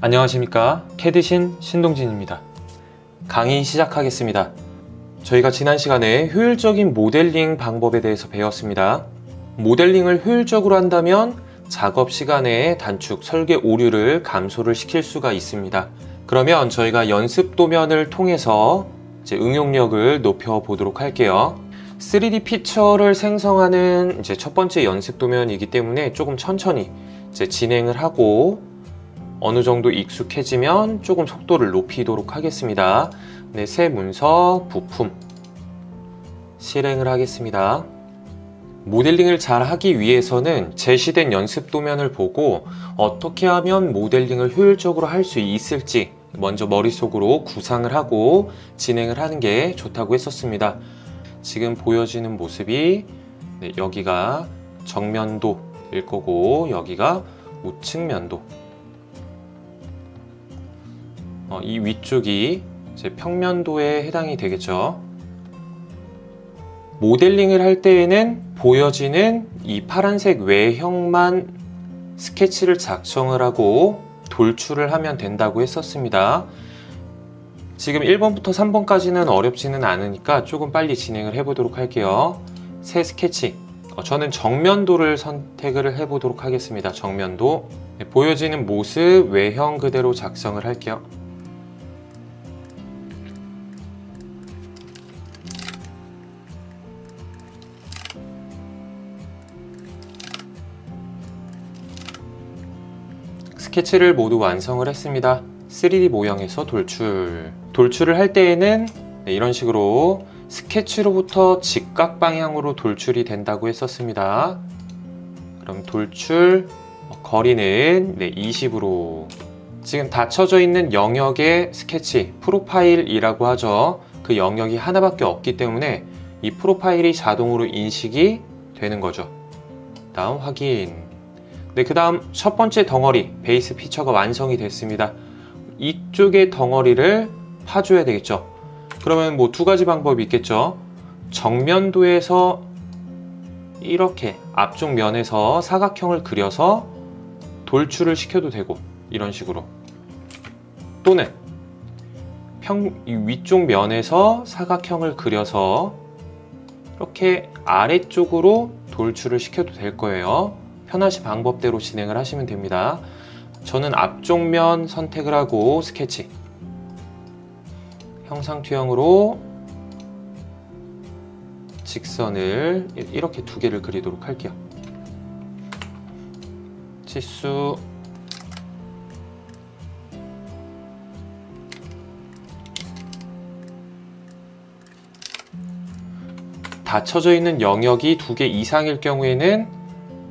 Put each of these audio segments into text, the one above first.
안녕하십니까, 캐드신 신동진입니다. 강의 시작하겠습니다. 저희가 지난 시간에 효율적인 모델링 방법에 대해서 배웠습니다. 모델링을 효율적으로 한다면 작업 시간의 단축, 설계 오류를 감소를 시킬 수가 있습니다. 그러면 저희가 연습 도면을 통해서 응용력을 높여 보도록 할게요. 3D 피처를 생성하는 첫 번째 연습 도면이기 때문에 조금 천천히 진행을 하고 어느 정도 익숙해지면 조금 속도를 높이도록 하겠습니다. 네, 새 문서, 부품 실행을 하겠습니다. 모델링을 잘 하기 위해서는 제시된 연습 도면을 보고 어떻게 하면 모델링을 효율적으로 할 수 있을지 먼저 머릿속으로 구상을 하고 진행을 하는 게 좋다고 했었습니다. 지금 보여지는 모습이 여기가 정면도일 거고 여기가 우측면도, 이 위쪽이 이제 평면도에 해당이 되겠죠. 모델링을 할 때에는 보여지는 이 파란색 외형만 스케치를 작성을 하고 돌출을 하면 된다고 했었습니다. 지금 1번부터 3번까지는 어렵지는 않으니까 조금 빨리 진행을 해보도록 할게요. 새 스케치, 저는 정면도를 선택을 해보도록 하겠습니다. 정면도. 보여지는 모습 외형 그대로 작성을 할게요. 스케치를 모두 완성을 했습니다. 3D 모형에서 돌출을 할 때에는 이런 식으로 스케치로부터 직각 방향으로 돌출이 된다고 했었습니다. 그럼 돌출 거리는 20으로, 지금 닫혀져 있는 영역의 스케치, 프로파일이라고 하죠. 그 영역이 하나밖에 없기 때문에 이 프로파일이 자동으로 인식이 되는 거죠. 다음 확인. 네, 그 다음 첫 번째 덩어리 베이스 피처가 완성이 됐습니다. 이쪽의 덩어리를 파줘야 되겠죠. 그러면 뭐 두 가지 방법이 있겠죠. 정면도에서 이렇게 앞쪽 면에서 사각형을 그려서 돌출을 시켜도 되고, 이런 식으로, 또는 이 위쪽 면에서 사각형을 그려서 이렇게 아래쪽으로 돌출을 시켜도 될 거예요. 편하신 방법대로 진행을 하시면 됩니다. 저는 앞쪽 면 선택을 하고 스케치, 형상투영으로 직선을 이렇게 두 개를 그리도록 할게요. 치수 닫혀져 있는 영역이 2개 이상일 경우에는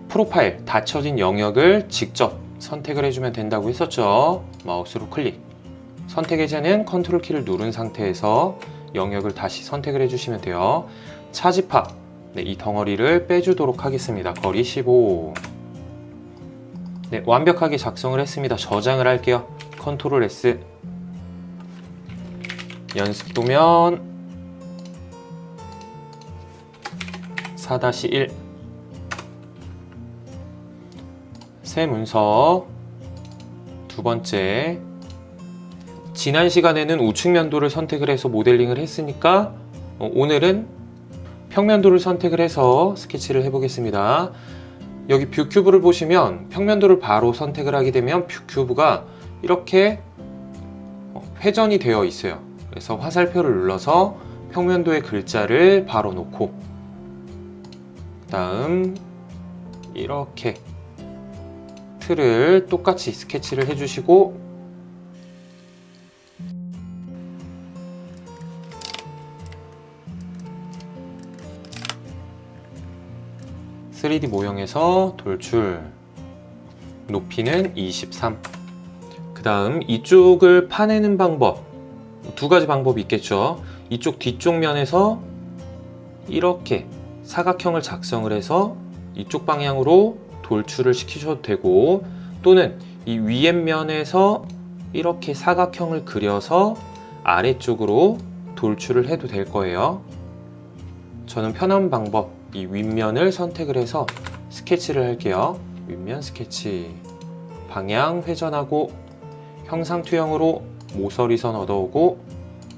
프로파일, 닫혀진 영역을 직접 선택을 해주면 된다고 했었죠. 마우스로 클릭, 선택 해제는 컨트롤 키를 누른 상태에서 영역을 다시 선택을 해주시면 돼요. 차지파, 이 덩어리를 빼주도록 하겠습니다. 거리 15. 네, 완벽하게 작성을 했습니다. 저장을 할게요. 컨트롤 S, 연습 도면 4-1, 새 문서 두 번째. 지난 시간에는 우측면도를 선택을 해서 모델링을 했으니까 오늘은 평면도를 선택을 해서 스케치를 해보겠습니다. 여기 뷰 큐브를 보시면 평면도를 바로 선택을 하게 되면 뷰 큐브가 이렇게 회전이 되어 있어요. 그래서 화살표를 눌러서 평면도의 글자를 바로 놓고, 그 다음 이렇게 틀을 똑같이 스케치를 해주시고, (3D) 모형에서 돌출, 높이는 23. 그 다음 이쪽을 파내는 방법, 두 가지 방법이 있겠죠. 이쪽 뒤쪽 면에서 이렇게 사각형을 작성을 해서 이쪽 방향으로 돌출을 시키셔도 되고, 또는 이 위에 면에서 이렇게 사각형을 그려서 아래쪽으로 돌출을 해도 될 거예요. 저는 편한 방법, 이 윗면을 선택을 해서 스케치를 할게요. 윗면 스케치, 방향 회전하고 형상투영으로 모서리선 얻어오고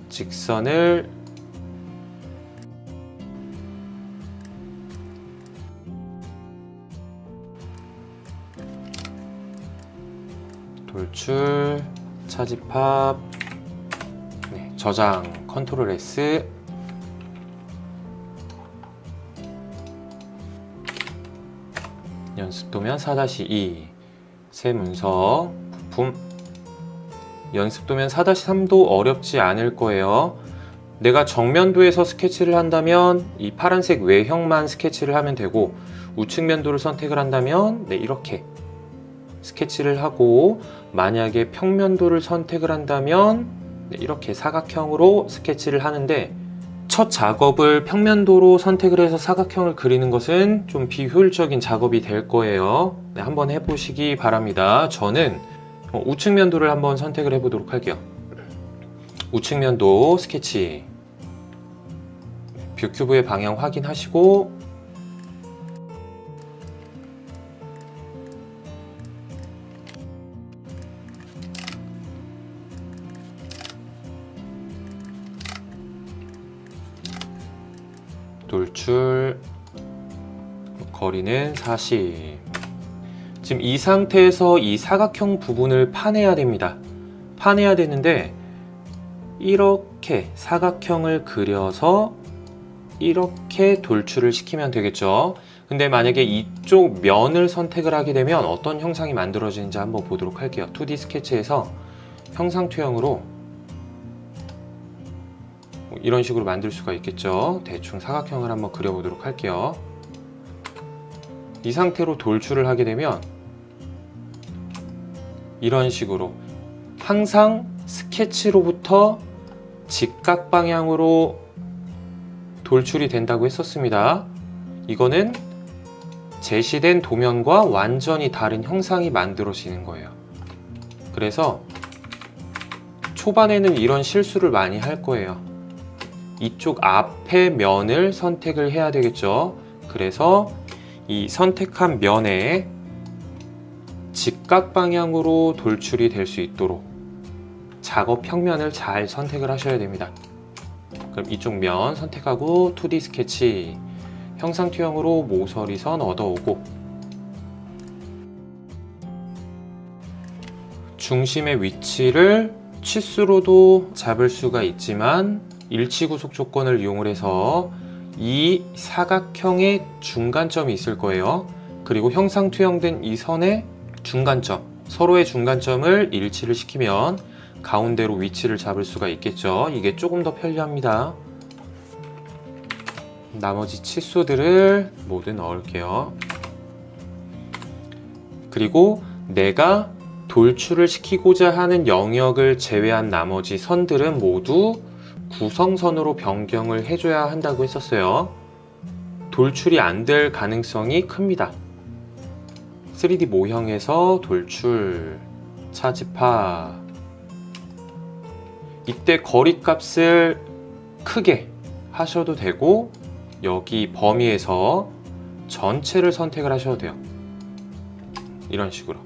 직선을 돌출, 차집합, 네, 저장, 컨트롤 S, 연습도면 4-2, 새 문서, 부품. 연습도면 4-3도 어렵지 않을 거예요. 내가 정면도에서 스케치를 한다면 이 파란색 외형만 스케치를 하면 되고, 우측면도를 선택을 한다면 네, 이렇게 스케치를 하고, 만약에 평면도를 선택을 한다면 네, 이렇게 사각형으로 스케치를 하는데, 첫 작업을 평면도로 선택을 해서 사각형을 그리는 것은 좀 비효율적인 작업이 될 거예요. 네, 한번 해보시기 바랍니다. 저는 우측면도를 한번 선택을 해보도록 할게요. 우측면도 스케치, 뷰 큐브의 방향 확인하시고 돌출, 거리는 40. 지금 이 상태에서 이 사각형 부분을 파내야 됩니다. 파내야 되는데 이렇게 사각형을 그려서 이렇게 돌출을 시키면 되겠죠. 근데 만약에 이쪽 면을 선택을 하게 되면 어떤 형상이 만들어지는지 한번 보도록 할게요. 2D 스케치에서 형상투영으로 이런 식으로 만들 수가 있겠죠. 대충 사각형을 한번 그려보도록 할게요. 이 상태로 돌출을 하게 되면 이런 식으로 항상 스케치로부터 직각 방향으로 돌출이 된다고 했었습니다. 이거는 제시된 도면과 완전히 다른 형상이 만들어지는 거예요. 그래서 초반에는 이런 실수를 많이 할 거예요. 이쪽 앞에 면을 선택을 해야 되겠죠. 그래서 이 선택한 면에 직각 방향으로 돌출이 될 수 있도록 작업 평면을 잘 선택을 하셔야 됩니다. 그럼 이쪽 면 선택하고 2D 스케치, 형상투영으로 모서리선 얻어오고 중심의 위치를 치수로도 잡을 수가 있지만 일치구속 조건을 이용을 해서 이 사각형의 중간점이 있을 거예요. 그리고 형상투영된 이 선의 중간점, 서로의 중간점을 일치를 시키면 가운데로 위치를 잡을 수가 있겠죠. 이게 조금 더 편리합니다. 나머지 치수들을 모두 넣을게요. 그리고 내가 돌출을 시키고자 하는 영역을 제외한 나머지 선들은 모두 구성선으로 변경을 해줘야 한다고 했었어요. 돌출이 안 될 가능성이 큽니다. 3D 모형에서 돌출, 차집합. 이때 거리값을 크게 하셔도 되고 여기 범위에서 전체를 선택을 하셔도 돼요. 이런 식으로.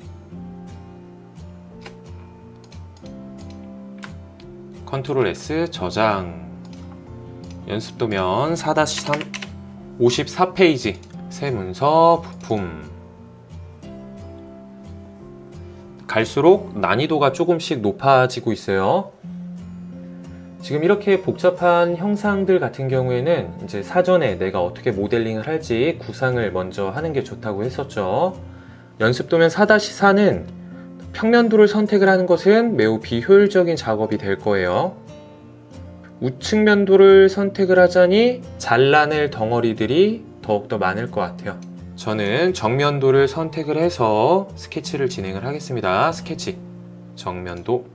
컨트롤 S, 저장. 연습도면 4-3, 54페이지, 새 문서, 부품. 갈수록 난이도가 조금씩 높아지고 있어요. 지금 이렇게 복잡한 형상들 같은 경우에는 이제 사전에 내가 어떻게 모델링을 할지 구상을 먼저 하는 게 좋다고 했었죠. 연습도면 4-4는 평면도를 선택을 하는 것은 매우 비효율적인 작업이 될 거예요. 우측면도를 선택을 하자니 잘라낼 덩어리들이 더욱더 많을 것 같아요. 저는 정면도를 선택을 해서 스케치를 진행을 하겠습니다. 스케치, 정면도.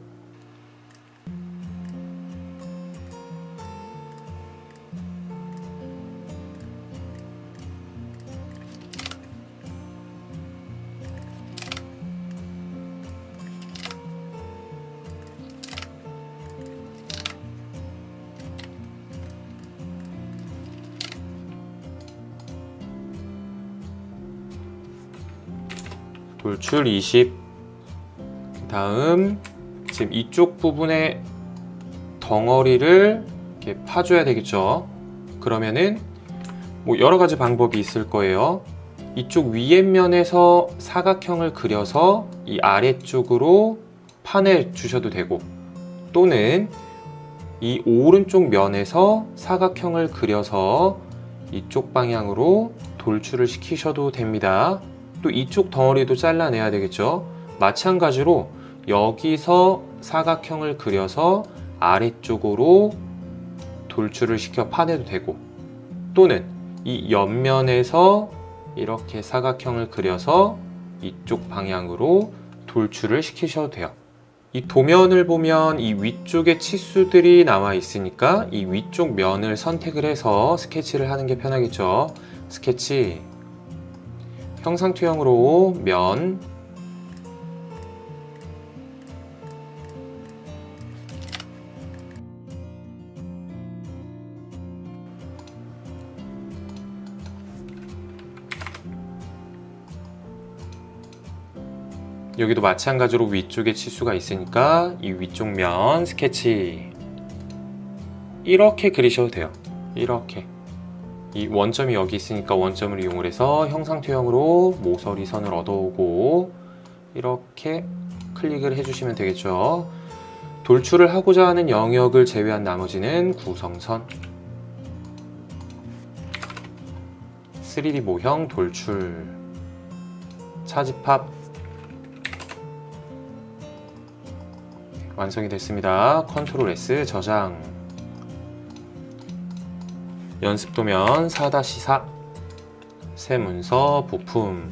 돌출 20, 다음 지금 이쪽 부분에 덩어리를 이렇게 파줘야 되겠죠. 그러면은 뭐 여러 가지 방법이 있을 거예요. 이쪽 위에 면에서 사각형을 그려서 이 아래쪽으로 파내 주셔도 되고, 또는 이 오른쪽 면에서 사각형을 그려서 이쪽 방향으로 돌출을 시키셔도 됩니다. 또 이쪽 덩어리도 잘라내야 되겠죠. 마찬가지로 여기서 사각형을 그려서 아래쪽으로 돌출을 시켜 파내도 되고, 또는 이 옆면에서 이렇게 사각형을 그려서 이쪽 방향으로 돌출을 시키셔도 돼요. 이 도면을 보면 이 위쪽에 치수들이 나와 있으니까 이 위쪽 면을 선택을 해서 스케치를 하는 게 편하겠죠. 스케치, 형상투영으로 면, 여기도 마찬가지로 위쪽에 치수가 있으니까 이 위쪽 면 스케치, 이렇게 그리셔도 돼요. 이렇게 이 원점이 여기 있으니까 원점을 이용을 해서 형상투영으로 모서리 선을 얻어오고 이렇게 클릭을 해주시면 되겠죠. 돌출을 하고자 하는 영역을 제외한 나머지는 구성선, 3D 모형 돌출, 차집합 완성이 됐습니다. 컨트롤 S 저장. 연습도면 4-4 새 문서 부품.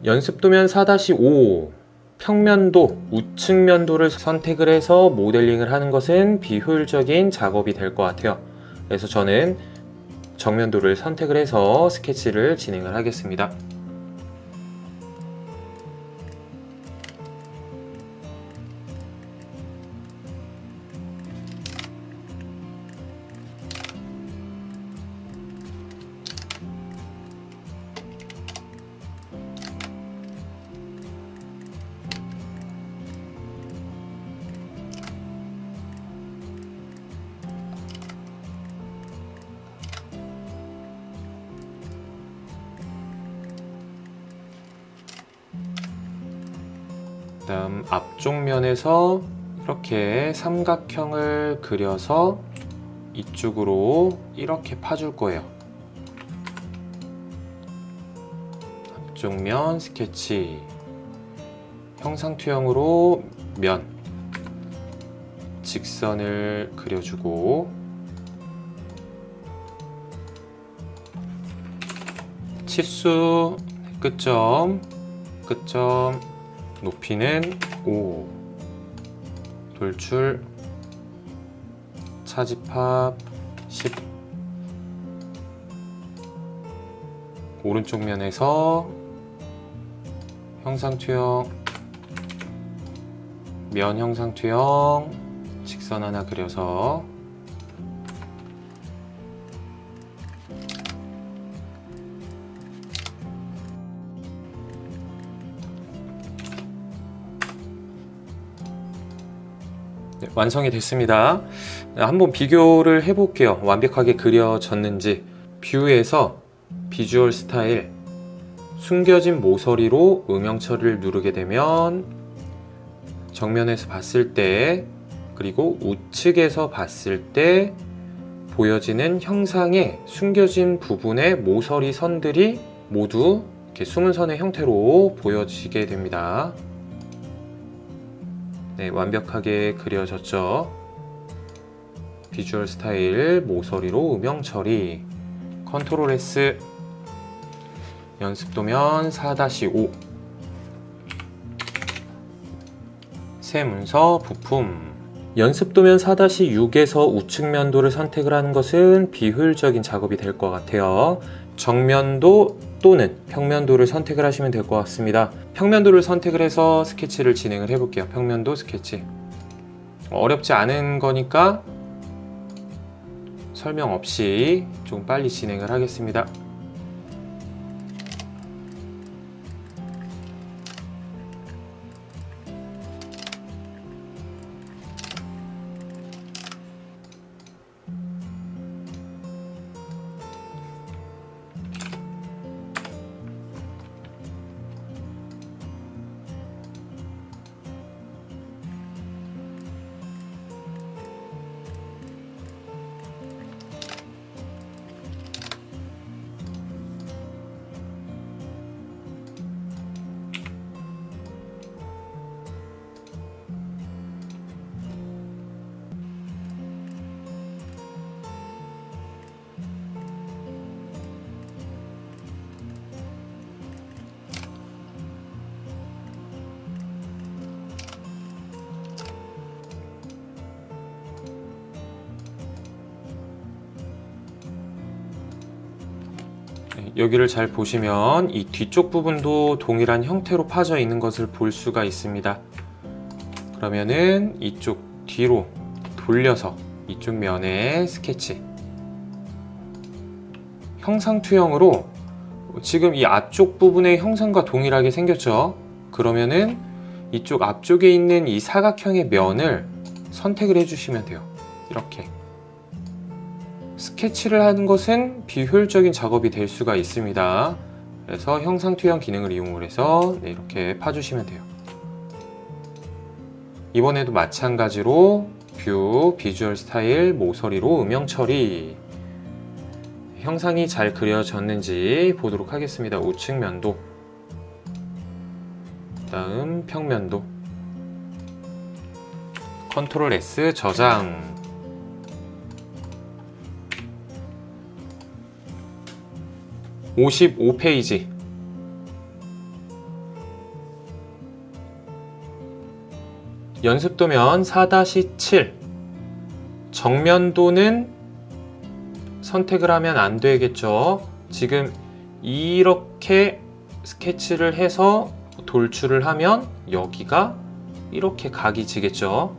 연습도면 4-5 평면도, 우측면도를 선택을 해서 모델링을 하는 것은 비효율적인 작업이 될 것 같아요. 그래서 저는 정면도를 선택을 해서 스케치를 진행을 하겠습니다. 다음 앞쪽 면에서 이렇게 삼각형을 그려서 이쪽으로 이렇게 파줄 거예요. 앞쪽 면 스케치, 형상투영으로 면, 직선을 그려주고 치수 끝점, 높이는 5, 돌출, 차집합 10, 오른쪽 면에서 형상투영, 면 형상투영, 직선 하나 그려서 네, 완성이 됐습니다. 한번 비교를 해볼게요. 완벽하게 그려졌는지. 뷰에서 비주얼 스타일, 숨겨진 모서리로 음영 처리를 누르게 되면 정면에서 봤을 때, 그리고 우측에서 봤을 때 보여지는 형상의 숨겨진 부분의 모서리 선들이 모두 이렇게 숨은 선의 형태로 보여지게 됩니다. 네, 완벽하게 그려졌죠. 비주얼 스타일, 모서리로 음영 처리, 컨트롤 S, 연습도면 4-5 새 문서 부품. 연습도면 4-6에서 우측면도를 선택을 하는 것은 비효율적인 작업이 될 것 같아요. 정면도 또는 평면도를 선택을 하시면 될 것 같습니다. 평면도를 선택을 해서 스케치를 진행을 해볼게요. 평면도 스케치. 어렵지 않은 거니까 설명 없이 좀 빨리 진행을 하겠습니다. 여기를 잘 보시면 이 뒤쪽 부분도 동일한 형태로 파져 있는 것을 볼 수가 있습니다. 그러면은 이쪽 뒤로 돌려서 이쪽 면에 스케치, 형상투영으로 지금 이 앞쪽 부분의 형상과 동일하게 생겼죠. 그러면은 이쪽 앞쪽에 있는 이 사각형의 면을 선택을 해주시면 돼요. 이렇게 스케치를 하는 것은 비효율적인 작업이 될 수가 있습니다. 그래서 형상투영 기능을 이용을 해서 이렇게 파주시면 돼요. 이번에도 마찬가지로 뷰, 비주얼 스타일, 모서리로 음영 처리. 형상이 잘 그려졌는지 보도록 하겠습니다. 우측 면도, 다음 평면도, 컨트롤 S 저장. (55페이지) 연습도면 4-7. 정면도는 선택을 하면 안 되겠죠. 지금 이렇게 스케치를 해서 돌출을 하면 여기가 이렇게 각이 지겠죠.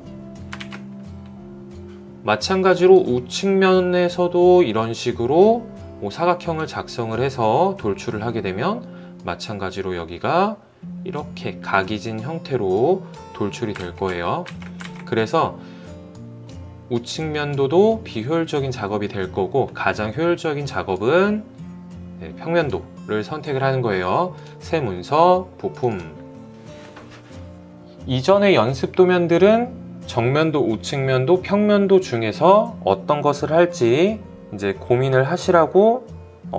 마찬가지로 우측면에서도 이런 식으로 사각형을 작성을 해서 돌출을 하게 되면 마찬가지로 여기가 이렇게 각이 진 형태로 돌출이 될 거예요. 그래서 우측면도도 비효율적인 작업이 될 거고, 가장 효율적인 작업은 평면도를 선택을 하는 거예요. 새 문서, 부품. 이전의 연습도면들은 정면도, 우측면도, 평면도 중에서 어떤 것을 할지 이제 고민을 하시라고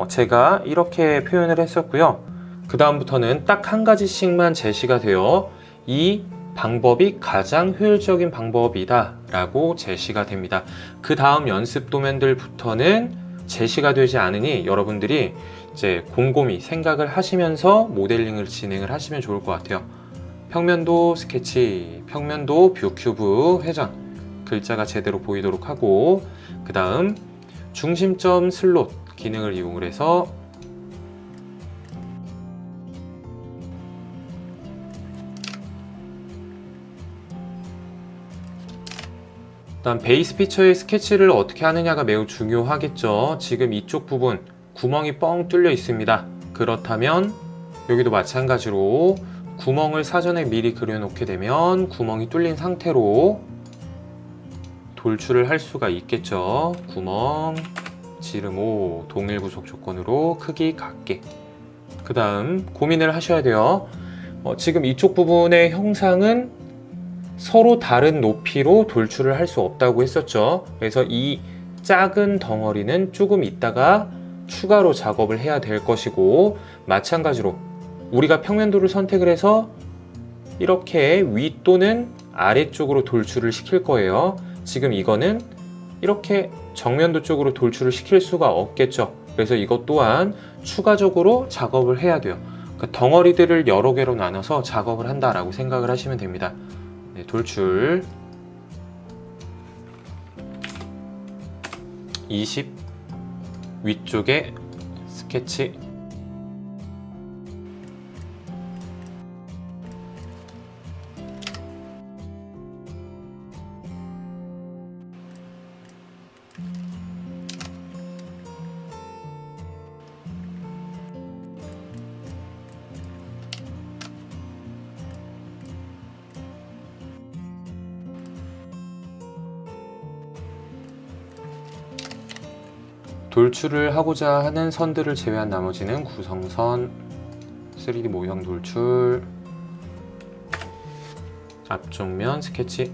제가 이렇게 표현을 했었고요. 그 다음부터는 딱 한 가지씩만 제시가 되어 이 방법이 가장 효율적인 방법이다 라고 제시가 됩니다. 그 다음 연습 도면들부터는 제시가 되지 않으니 여러분들이 이제 곰곰이 생각을 하시면서 모델링을 진행을 하시면 좋을 것 같아요. 평면도 스케치, 평면도 뷰 큐브 회전, 글자가 제대로 보이도록 하고, 그 다음 중심점 슬롯 기능을 이용을 해서 일단 베이스 피처의 스케치를 어떻게 하느냐가 매우 중요하겠죠. 지금 이쪽 부분 구멍이 뻥 뚫려 있습니다. 그렇다면 여기도 마찬가지로 구멍을 사전에 미리 그려놓게 되면 구멍이 뚫린 상태로 돌출을 할 수가 있겠죠. 구멍, 지름 5, 동일 구속 조건으로 크기 같게. 그 다음 고민을 하셔야 돼요. 지금 이쪽 부분의 형상은 서로 다른 높이로 돌출을 할 수 없다고 했었죠. 그래서 이 작은 덩어리는 조금 있다가 추가로 작업을 해야 될 것이고, 마찬가지로 우리가 평면도를 선택을 해서 이렇게 위 또는 아래쪽으로 돌출을 시킬 거예요. 지금 이거는 이렇게 정면도 쪽으로 돌출을 시킬 수가 없겠죠. 그래서 이것 또한 추가적으로 작업을 해야 돼요. 그러니까 덩어리들을 여러 개로 나눠서 작업을 한다라고 생각을 하시면 됩니다. 네, 돌출 20, 위쪽에 스케치, 돌출을 하고자 하는 선들을 제외한 나머지는 구성선, 3D 모형 돌출, 앞쪽면 스케치,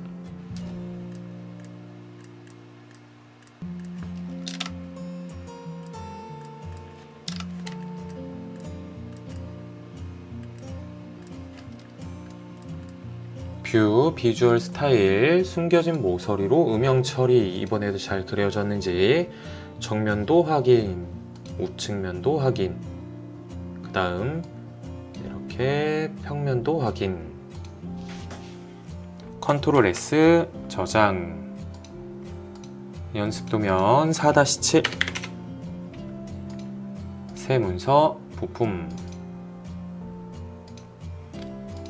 뷰, 비주얼 스타일, 숨겨진 모서리로 음영 처리. 이번에도 잘 그려졌는지 정면도 확인, 우측면도 확인, 그 다음 이렇게 평면도 확인. 컨트롤 S 저장. 연습도면 4-7, 새 문서, 부품,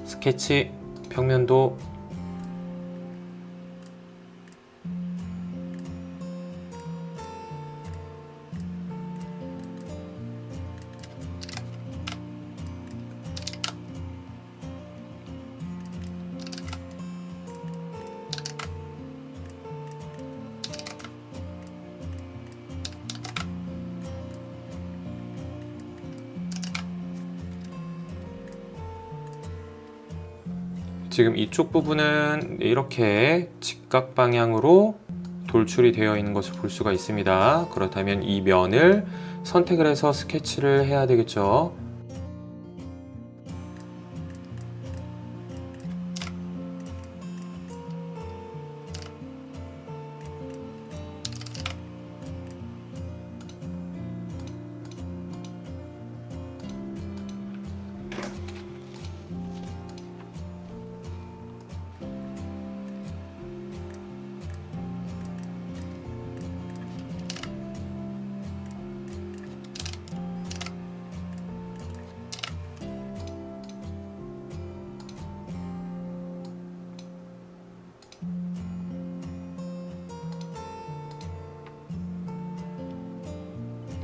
스케치, 평면도, 지금 이쪽 부분은 이렇게 직각 방향으로 돌출이 되어 있는 것을 볼 수가 있습니다. 그렇다면 이 면을 선택을 해서 스케치를 해야 되겠죠.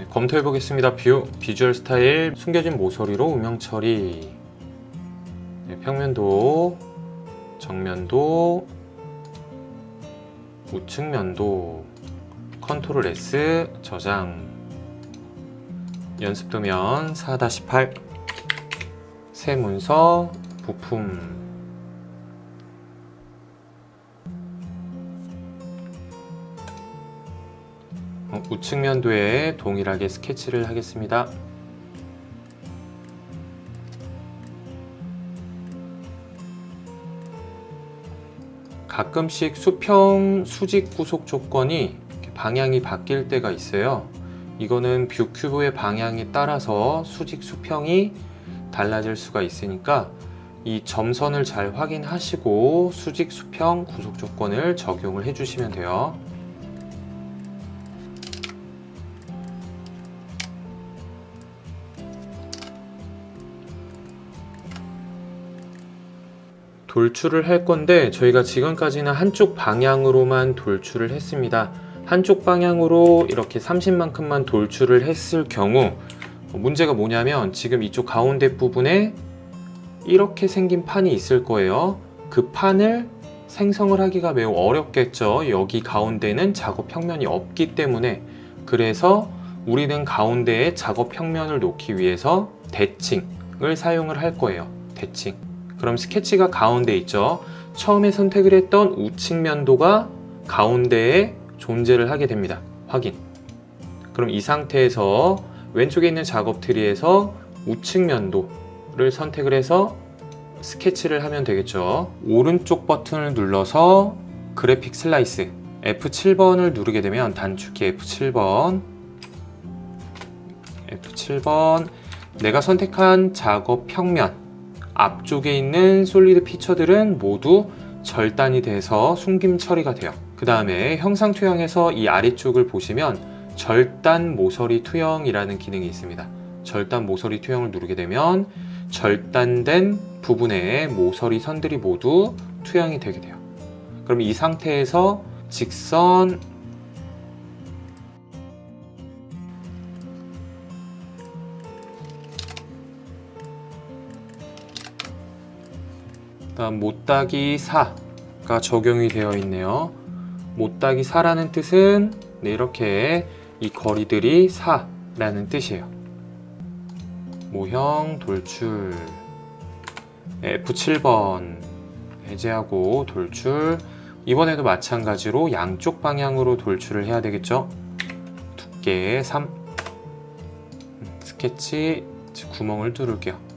검토해 보겠습니다. 뷰, 비주얼 스타일, 숨겨진 모서리로 음영 처리, 평면도, 정면도, 우측면도, 컨트롤 S, 저장, 연습도면 4-8, 새 문서, 부품, 우측면도에 동일하게 스케치를 하겠습니다. 가끔씩 수평 수직 구속 조건이 방향이 바뀔 때가 있어요. 이거는 뷰 큐브의 방향에 따라서 수직 수평이 달라질 수가 있으니까 이 점선을 잘 확인하시고 수직 수평 구속 조건을 적용을 해주시면 돼요. 돌출을 할 건데 저희가 지금까지는 한쪽 방향으로만 돌출을 했습니다. 한쪽 방향으로 이렇게 30만큼만 돌출을 했을 경우 문제가 뭐냐면 지금 이쪽 가운데 부분에 이렇게 생긴 판이 있을 거예요. 그 판을 생성을 하기가 매우 어렵겠죠. 여기 가운데는 작업 평면이 없기 때문에. 그래서 우리는 가운데에 작업 평면을 놓기 위해서 대칭을 사용을 할 거예요. 대칭. 그럼 스케치가 가운데 있죠. 처음에 선택을 했던 우측면도가 가운데에 존재를 하게 됩니다. 확인. 그럼 이 상태에서 왼쪽에 있는 작업 트리에서 우측면도를 선택을 해서 스케치를 하면 되겠죠. 오른쪽 버튼을 눌러서 그래픽 슬라이스 F7번을 누르게 되면 단축키 F7번 내가 선택한 작업 평면 앞쪽에 있는 솔리드 피처들은 모두 절단이 돼서 숨김 처리가 돼요. 그 다음에 형상 투영에서 이 아래쪽을 보시면 절단 모서리 투영이라는 기능이 있습니다. 절단 모서리 투영을 누르게 되면 절단된 부분의 모서리 선들이 모두 투영이 되게 돼요. 그럼 이 상태에서 직선 다음 못따기 4가 적용이 되어 있네요. 못따기 4라는 뜻은 이렇게 이 거리들이 4라는 뜻이에요. 모형 돌출 F7번 해제하고 돌출. 이번에도 마찬가지로 양쪽 방향으로 돌출을 해야 되겠죠. 두께 3 스케치 구멍을 뚫을게요.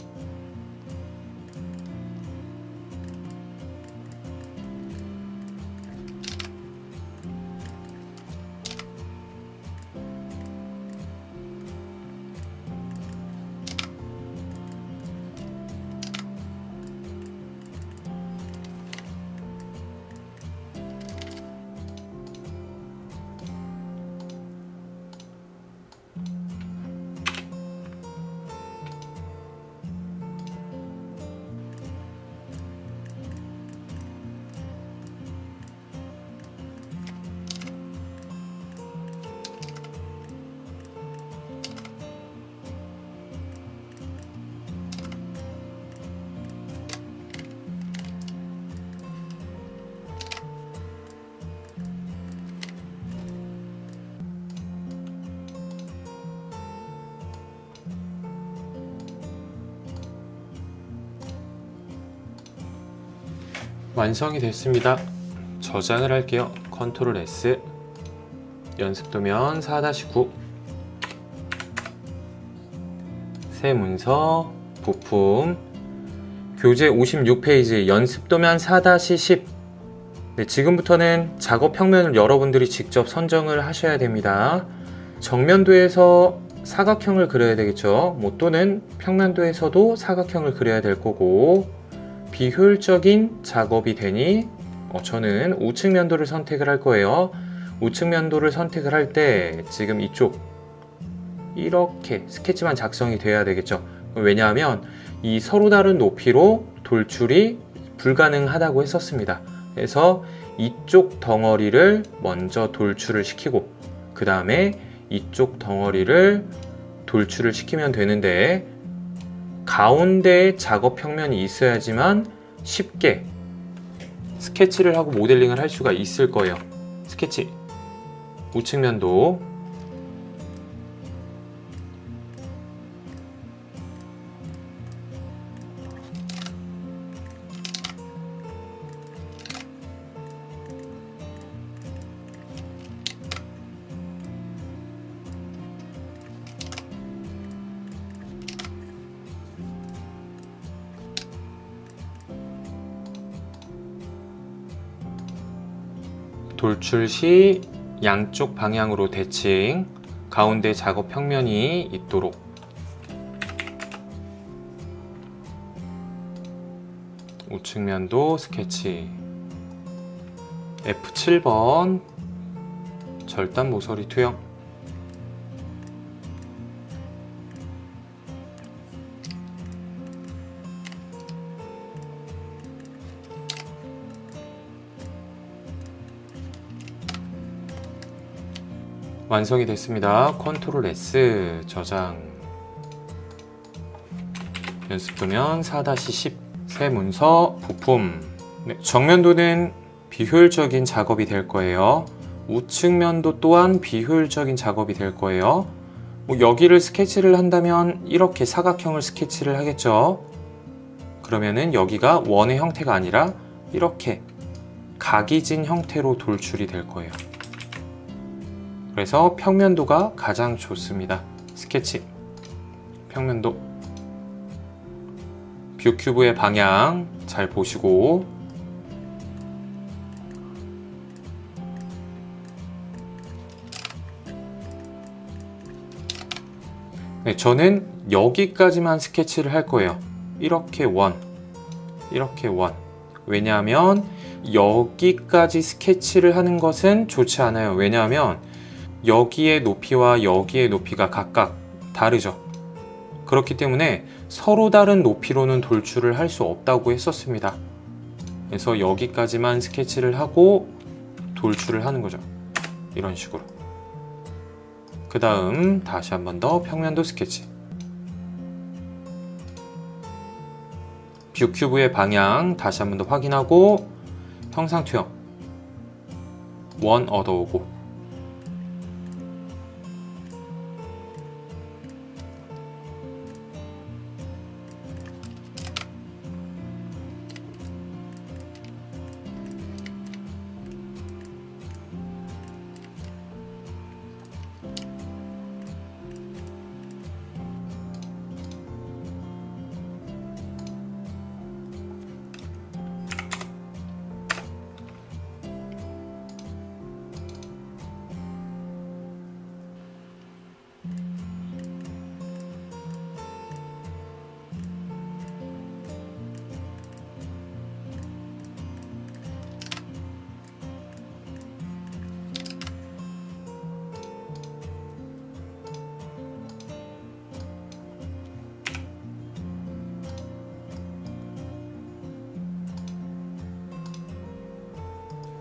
완성이 됐습니다. 저장을 할게요. 컨트롤 S, 연습도면 4-9, 새 문서, 부품, 교재 56페이지, 연습도면 4-10. 네, 지금부터는 작업 평면을 여러분들이 직접 선정을 하셔야 됩니다. 정면도에서 사각형을 그려야 되겠죠. 또는 평면도에서도 사각형을 그려야 될 거고, 비효율적인 작업이 되니 저는 우측 면도를 선택을 할 거예요. 우측 면도를 선택을 할 때 지금 이쪽 이렇게 스케치만 작성이 돼야 되겠죠. 왜냐하면 이 서로 다른 높이로 돌출이 불가능하다고 했었습니다. 그래서 이쪽 덩어리를 먼저 돌출을 시키고 그 다음에 이쪽 덩어리를 돌출을 시키면 되는데, 가운데에 작업 평면이 있어야지만 쉽게 스케치를 하고 모델링을 할 수가 있을 거예요. 스케치, 우측 면도, 돌출 시 양쪽 방향으로 대칭, 가운데 작업 평면이 있도록. 우측 면도 스케치, F7번 절단 모서리 투영, 완성이 됐습니다. 컨트롤 S, 저장, 연습도면 4-10, 새 문서, 부품. 네, 정면도는 비효율적인 작업이 될 거예요. 우측 면도 또한 비효율적인 작업이 될 거예요. 여기를 스케치를 한다면 이렇게 사각형을 스케치를 하겠죠. 그러면은 여기가 원의 형태가 아니라 이렇게 각이 진 형태로 돌출이 될 거예요. 그래서 평면도가 가장 좋습니다. 스케치, 평면도, 뷰 큐브의 방향 잘 보시고, 네, 저는 여기까지만 스케치를 할 거예요. 이렇게 원, 이렇게 원. 왜냐하면 여기까지 스케치를 하는 것은 좋지 않아요. 왜냐하면 여기의 높이와 여기의 높이가 각각 다르죠. 그렇기 때문에 서로 다른 높이로는 돌출을 할 수 없다고 했었습니다. 그래서 여기까지만 스케치를 하고 돌출을 하는 거죠. 이런 식으로. 그 다음 다시 한 번 더 평면도 스케치, 뷰 큐브의 방향 다시 한 번 더 확인하고, 형상 투영, 원 얻어오고,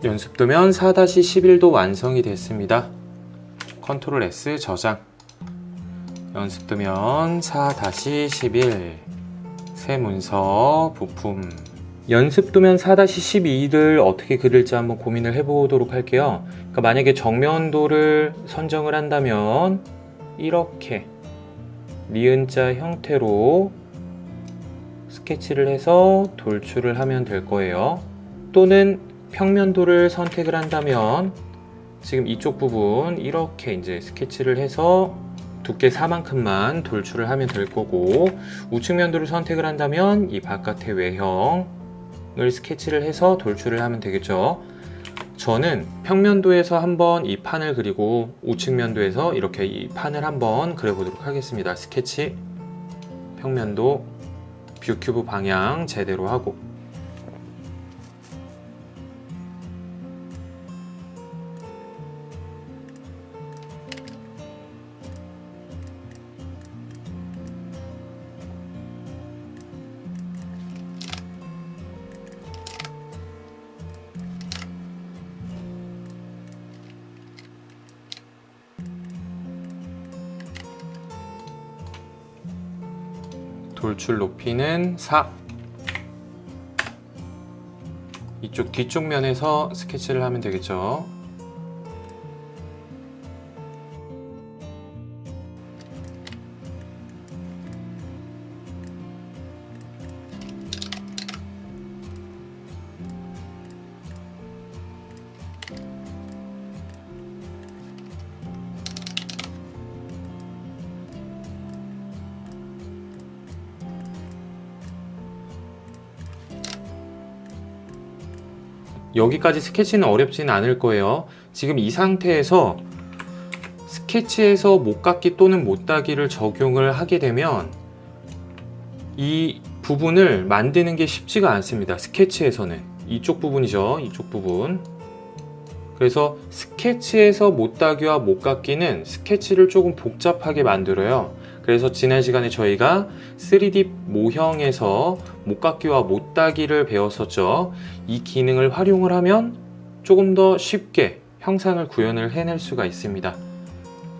연습도면 4-11도 완성이 됐습니다. 컨트롤 S, 저장, 연습도면 4-11, 새 문서, 부품. 연습도면 4-12를 어떻게 그릴지 한번 고민을 해보도록 할게요. 그러니까 만약에 정면도를 선정을 한다면 이렇게 니은자 형태로 스케치를 해서 돌출을 하면 될 거예요. 또는 평면도를 선택을 한다면 지금 이쪽 부분 이렇게 이제 스케치를 해서 두께 4만큼만 돌출을 하면 될 거고, 우측면도를 선택을 한다면 이 바깥의 외형을 스케치를 해서 돌출을 하면 되겠죠. 저는 평면도에서 한번 이 판을 그리고 우측면도에서 이렇게 이 판을 한번 그려보도록 하겠습니다. 스케치, 평면도, 뷰 큐브 방향 제대로 하고, 돌출 높이는 4. 이쪽 뒤쪽 면에서 스케치를 하면 되겠죠. 여기까지 스케치는 어렵지는 않을 거예요. 지금 이 상태에서 스케치에서 못깎기 또는 못따기를 적용을 하게 되면 이 부분을 만드는 게 쉽지가 않습니다. 스케치에서는 이쪽 부분이죠. 이쪽 부분. 그래서 스케치에서 못따기와 못깎기는 스케치를 조금 복잡하게 만들어요. 그래서 지난 시간에 저희가 3D 모형에서 못깎기와 못따기를 배웠었죠. 이 기능을 활용을 하면 조금 더 쉽게 형상을 구현을 해낼 수가 있습니다.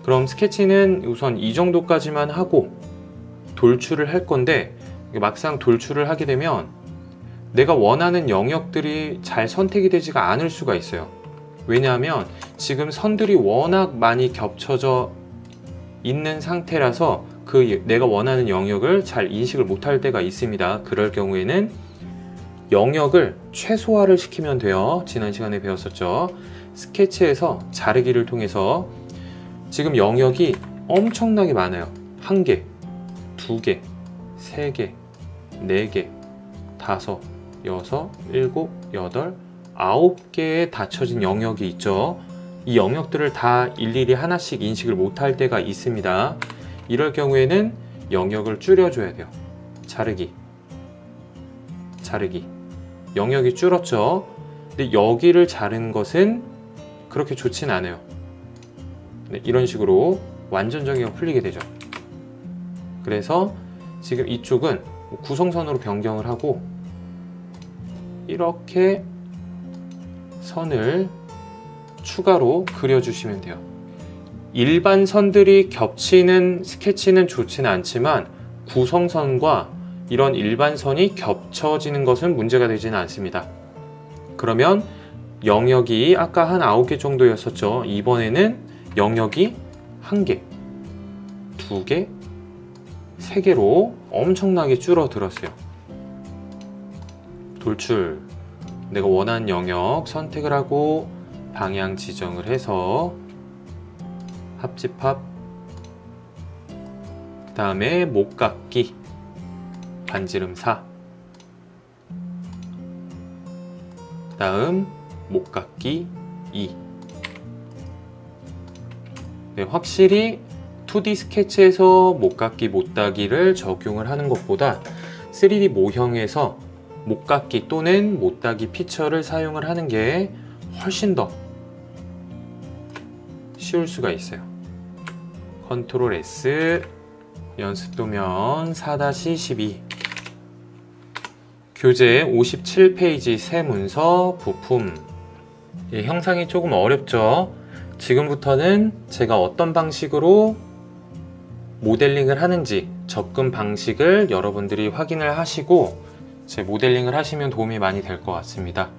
그럼 스케치는 우선 이 정도까지만 하고 돌출을 할 건데, 막상 돌출을 하게 되면 내가 원하는 영역들이 잘 선택이 되지가 않을 수가 있어요. 왜냐하면 지금 선들이 워낙 많이 겹쳐져 있는 상태라서 내가 원하는 영역을 잘 인식을 못할 때가 있습니다. 그럴 경우에는 영역을 최소화를 시키면 돼요. 지난 시간에 배웠었죠. 스케치에서 자르기를 통해서 지금 영역이 엄청나게 많아요. 1개, 2개, 3개, 4개, 5, 6, 7, 8, 9개의 닫혀진 영역이 있죠. 이 영역들을 다 일일이 하나씩 인식을 못할 때가 있습니다. 이럴 경우에는 영역을 줄여줘야 돼요. 자르기, 자르기. 영역이 줄었죠. 근데 여기를 자른 것은 그렇게 좋진 않아요. 네, 이런 식으로 완전 정의가 풀리게 되죠. 그래서 지금 이쪽은 구성선으로 변경을 하고 이렇게 선을 추가로 그려주시면 돼요. 일반 선들이 겹치는 스케치는 좋지는 않지만 구성선과 이런 일반 선이 겹쳐지는 것은 문제가 되지는 않습니다. 그러면 영역이 아까 한 9개 정도였었죠. 이번에는 영역이 1개, 2개, 3개로 엄청나게 줄어들었어요. 돌출, 내가 원하는 영역 선택을 하고 방향 지정을 해서 합집합, 그 다음에 못깎기, 반지름 4, 그 다음 못깎기 2. 네, 확실히 2D 스케치에서 못깎기, 못따기를 적용을 하는 것보다 3D 모형에서 못깎기 또는 못따기 피처를 사용을 하는 게 훨씬 더 쉬울 수가 있어요. 컨트롤 S, 연습도면 4-12, 교재 57페이지 새 문서 부품. 예, 형상이 조금 어렵죠? 지금부터는 제가 어떤 방식으로 모델링을 하는지 접근 방식을 여러분들이 확인을 하시고 제 모델링을 하시면 도움이 많이 될 것 같습니다.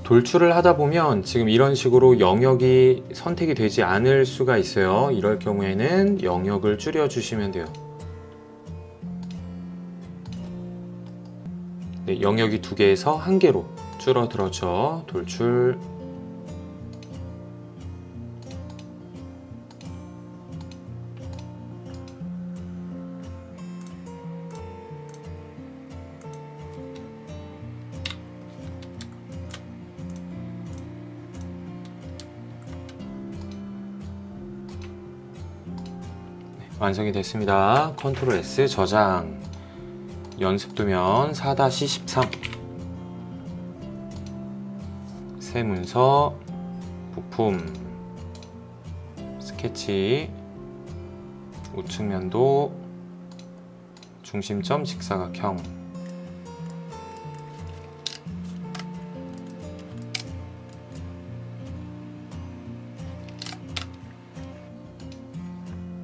돌출을 하다 보면 지금 이런 식으로 영역이 선택이 되지 않을 수가 있어요. 이럴 경우에는 영역을 줄여 주시면 돼요. 네, 영역이 2개에서 1개로 줄어들었죠. 돌출. 완성이 됐습니다. 컨트롤 S 저장. 연습도면 4-13. 새 문서, 부품, 스케치, 우측면도, 중심점 직사각형.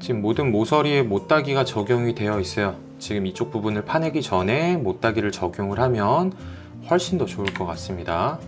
지금 모든 모서리에 못따기가 적용이 되어 있어요. 지금 이쪽 부분을 파내기 전에 못따기를 적용을 하면 훨씬 더 좋을 것 같습니다.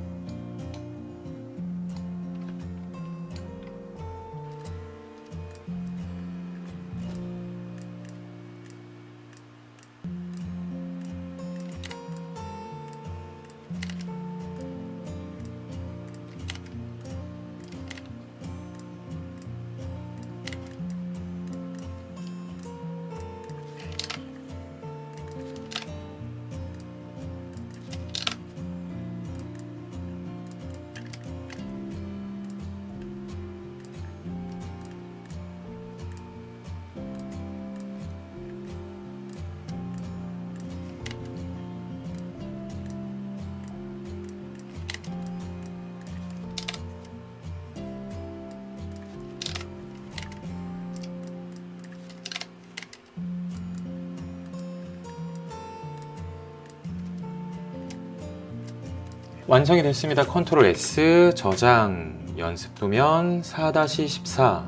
완성이 됐습니다. 컨트롤 S 저장. 연습도면 4-14.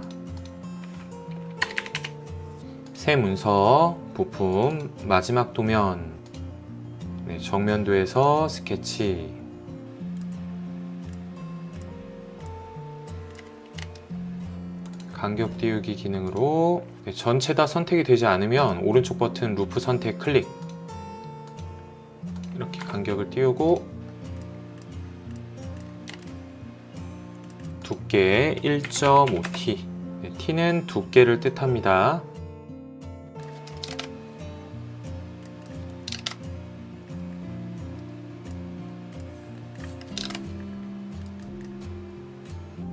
새 문서, 부품, 마지막 도면. 네, 정면도에서 스케치. 간격 띄우기 기능으로 전체 다 선택이 되지 않으면 오른쪽 버튼 루프 선택 클릭. 이렇게 간격을 띄우고 두께 1.5T. T는 두께를 뜻합니다.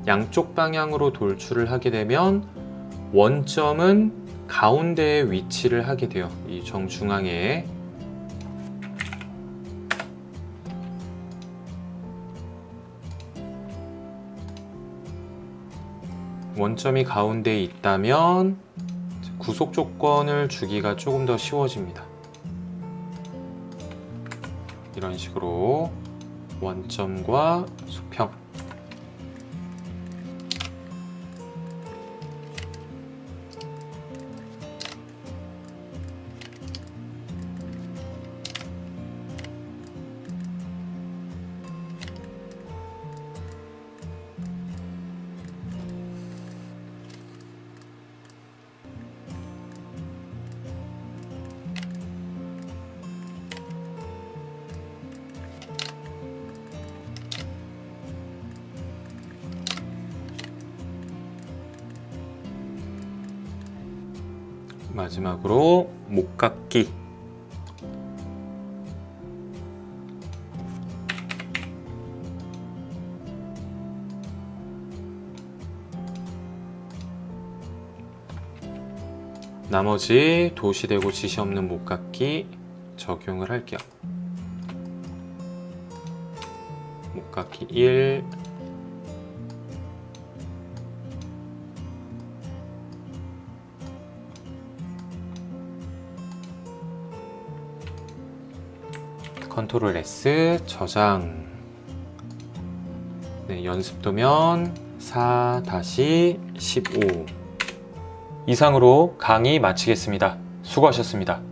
양쪽 방향으로 돌출을 하게 되면 원점은 가운데에 위치를 하게 돼요. 이 정중앙에. 원점이 가운데에 있다면 구속 조건을 주기가 조금 더 쉬워집니다. 이런 식으로 원점과 수평. 마지막으로 목깎기. 나머지 도시되고 지시 없는 목깎기 적용을 할게요. 목깎기 1, 컨트롤 S 저장. 네, 연습도면 4-15. 이상으로 강의 마치겠습니다. 수고하셨습니다.